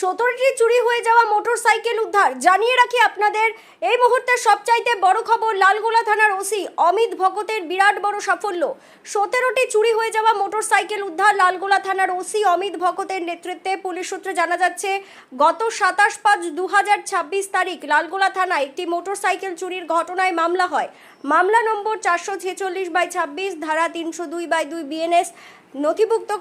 17টি চুরি হয়ে যাওয়া মোটরসাইকেল উদ্ধার। জানিয়ে রাখি আপনাদের এই মুহূর্তের সবচাইতে বড় খবর, লালগোলা থানার ওসি অমিত ভকতের বিরাট বড় সাফল্য। 17টি চুরি হয়ে যাওয়া মোটরসাইকেল উদ্ধার লালগোলা থানার ওসি অমিত ভকতের নেতৃত্বে। পুলিশ সূত্রে জানা যাচ্ছে, গত 27/5/2026 তারিখ লালগোলা থানায় একটি মোটরসাইকেল চুরির ঘটনায় মামলা হয়। মামলা নম্বর 446/26 ধারা 302/2 বিএনএস নথিভুক্ত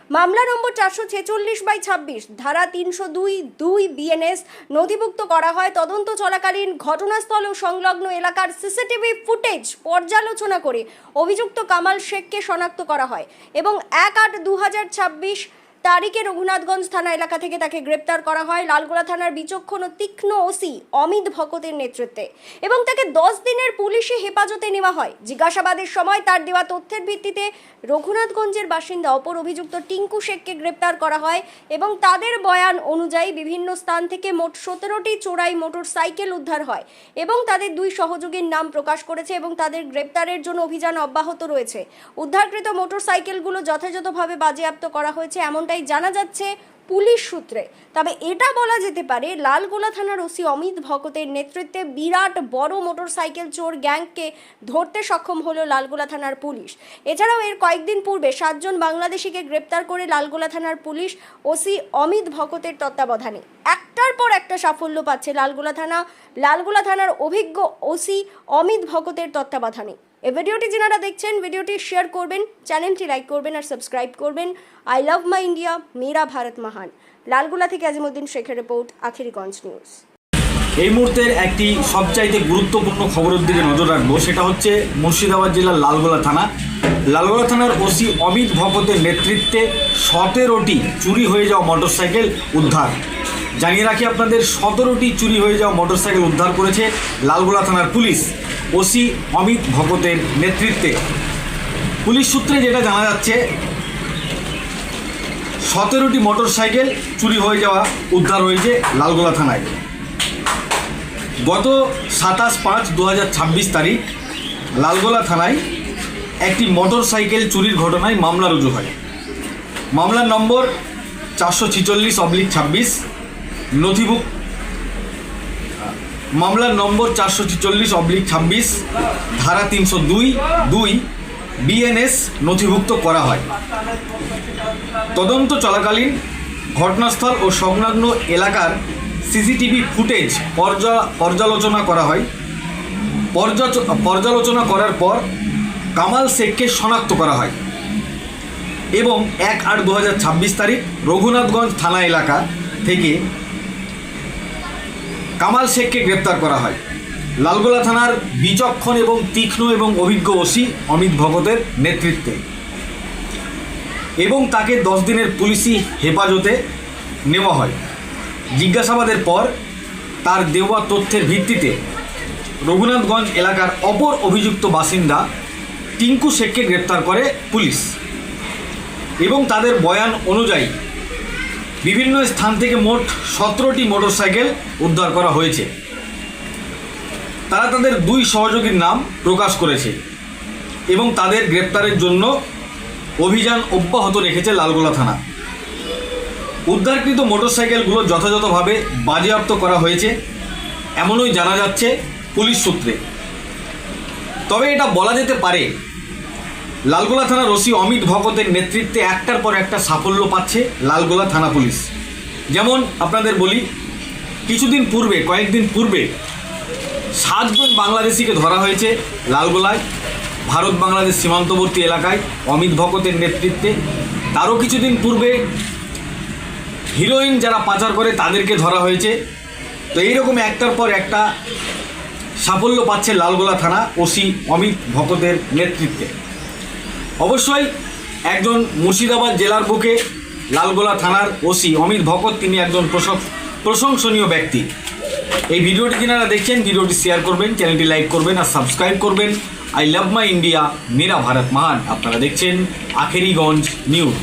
মামলা নম্বর 446/26 ধারা 302/2 বিএনএস নথিভুক্ত করা হয়। তদন্ত চলাকালীন ঘটনাস্থল ও সংলগ্ন এলাকার সিসিটিভি ফুটেজ পর্যালোচনা করে অভিযুক্ত কামাল শেখকে শনাক্ত করা হয় এবং 1/8/2026 তারিখে রঘুনাথগঞ্জ থানা এলাকা থেকে তাকে গ্রেপ্তার করা হয় লালগোলা থানার বিচক্ষণ ও তীক্ষ্ণ ওসি অমিত ভকতের নেতৃত্বে এবং তাকে 10 দিনের পুলিশি হেফাজতে নেওয়া হয়। জিজ্ঞাসাবাদের সময় তার দেওয়া তথ্যের ভিত্তিতে রঘুনাথগঞ্জের বাসিন্দা অপর অভিযুক্ত টিঙ্কু শেখকে গ্রেপ্তার করা হয় এবং তাদের বয়ান অনুযায়ী বিভিন্ন স্থান থেকে মোট 17টি চোরাই মোটরসাইকেল উদ্ধার হয় এবং তাদের দুই সহযোগীর নাম প্রকাশ করেছে এবং তাদের গ্রেপ্তারের জন্য অভিযান অব্যাহত রয়েছে। উদ্ধারকৃত মোটরসাইকেলগুলো যথাযথভাবে বাজেয়াপ্ত করা হয়েছে এমনটাই জানা যাচ্ছে পুলিশ সূত্রে। তবে এটা বলা যেতে পারে, লালগোলা থানার ওসি অমিত ভকতের নেতৃত্বে বিরাট বড় মোটরসাইকেল চোর গ্যাংকে ধরতে সক্ষম হলো লালগোলা থানার পুলিশ। এছাড়াও এর কয়েকদিন পূর্বে 7 জন বাংলাদেশিকে গ্রেপ্তার করে লালগোলা থানার পুলিশ ওসি অমিত ভকতের তত্ত্বাবধানে একটার পর একটা সাফল্য পাচ্ছে লালগোলা থানার অভিজ্ঞ ওসি অমিত ভকতের তত্ত্বাবধানে। এই ভিডিওটি যারা দেখছেন, ভিডিওটি শেয়ার করবেন, চ্যানেলটি লাইক করবেন আর সাবস্ক্রাইব করবেন। আই লাভ মাই ইন্ডিয়া, মেরা ভারত মহান। লালগোলা থেকে আজিমুদ্দিন শেখের রিপোর্ট, আখেরিগঞ্জ নিউজ। এই মুহূর্তের একটি সবচাইতে গুরুত্বপূর্ণ খবরের দিকে নজর রাখবো, সেটা হচ্ছে মুর্শিদাবাদ জেলার লালগোলা থানার ওসি অমিত ভকতের নেতৃত্বে 17টি চুরি হয়ে যাওয়া মোটরসাইকেল উদ্ধার। জানিয়ে রাখি আপনাদের, 17টি চুরি হয়ে যাওয়া মোটরসাইকেল উদ্ধার করেছে লালগোলা থানার পুলিশ ওসি অমিত ভকতের নেতৃত্বে। পুলিশ সূত্রে যেটা জানা যাচ্ছে, 17টি মোটরসাইকেল চুরি হয়ে যাওয়া উদ্ধার হয়েছে লালগোলা থানায়। গত 27/5/2026 তারিখ লালগোলা থানায় একটি মোটরসাইকেল চুরির ঘটনায় মামলা রুজু হয়। মামলার নম্বর 446/26 মামলার নম্বর 446/26 ধারা 302/2 বিএনএস নথিভুক্ত করা হয়। তদন্ত চলাকালীন ঘটনাস্থল ও সংলগ্ন এলাকার সিসিটিভি ফুটেজ পর্যালোচনা করা হয়। পর্যালোচনা করার পর কামাল শেখকে শনাক্ত করা হয় এবং 1/8/2026 তারিখ রঘুনাথগঞ্জ থানা এলাকা থেকে কামাল শেখকে গ্রেপ্তার করা হয় লালগোলা থানার বিচক্ষণ এবং তীক্ষ্ণ এবং অভিজ্ঞ ওসি অমিত ভকতের নেতৃত্বে এবং তাকে 10 দিনের পুলিশি হেফাজতে নেওয়া হয়। জিজ্ঞাসাবাদের পর তার দেওয়া তথ্যের ভিত্তিতে রঘুনাথগঞ্জ এলাকার অপর অভিযুক্ত বাসিন্দা টিঙ্কু শেখকে গ্রেপ্তার করে পুলিশ এবং তাদের বয়ান অনুযায়ী বিভিন্ন স্থান থেকে মোট 17টি মোটরসাইকেল উদ্ধার করা হয়েছে। তারা তাদের দুই সহযোগীর নাম প্রকাশ করেছে এবং তাদের গ্রেপ্তারের জন্য অভিযান অব্যাহত রেখেছে লালগোলা থানা। উদ্ধারকৃত মোটরসাইকেলগুলো যথাযথভাবে বাজেয়াপ্ত করা হয়েছে এমনই জানা যাচ্ছে পুলিশ সূত্রে। তবে এটা বলা যেতে পারে, লালগোলা থানার ওসি অমিত ভকতের নেতৃত্বে একটার পর একটা সাফল্য পাচ্ছে লালগোলা থানা পুলিশ। যেমন আপনাদের বলি, কয়েকদিন পূর্বে 7 জন বাংলাদেশিকে ধরা হয়েছে লালগোলায়, ভারত বাংলাদেশ সীমান্তবর্তী এলাকায় অমিত ভকতের নেতৃত্বে। তারও কিছুদিন পূর্বে হিরোইন যারা পাচার করে তাদেরকে ধরা হয়েছে। তো এইরকম একটার পর একটা সাফল্য পাচ্ছে লালগোলা থানা ওসি অমিত ভকতের নেতৃত্বে। অবশ্যই একজন মুর্শিদাবাদ জেলার বুকে লালগোলা থানার ওসি অমিত ভকত, তিনি একজন প্রশংসনীয় ব্যক্তি। এই ভিডিওটি যারা দেখছেন, ভিডিওটি শেয়ার করবেন, চ্যানেলটি লাইক করবেন আর সাবস্ক্রাইব করবেন। আই লাভ মাই ইন্ডিয়া, মেরা ভারত মহান। আপনারা দেখছেন আখেরিগঞ্জ নিউজ।